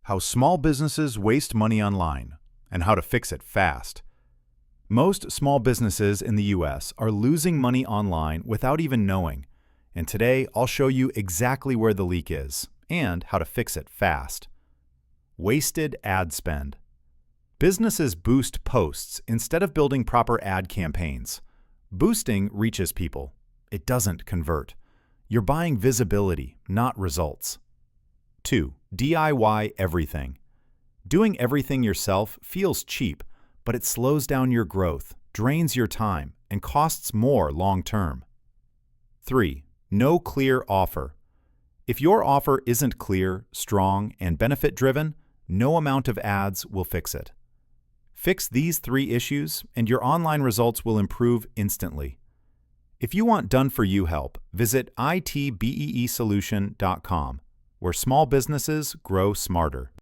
How small businesses waste money online and how to fix it fast. Most small businesses in the US are losing money online without even knowing. And today I'll show you exactly where the leak is and how to fix it fast. Wasted ad spend. Businesses boost posts instead of building proper ad campaigns. Boosting reaches people. It doesn't convert. You're buying visibility, not results. 2. DIY everything. Doing everything yourself feels cheap, but it slows down your growth, drains your time, and costs more long-term. 3. No clear offer. If your offer isn't clear, strong, and benefit-driven, no amount of ads will fix it. Fix these 3 issues, and your online results will improve instantly. If you want done-for-you help, visit itbeesolution.com, where small businesses grow smarter.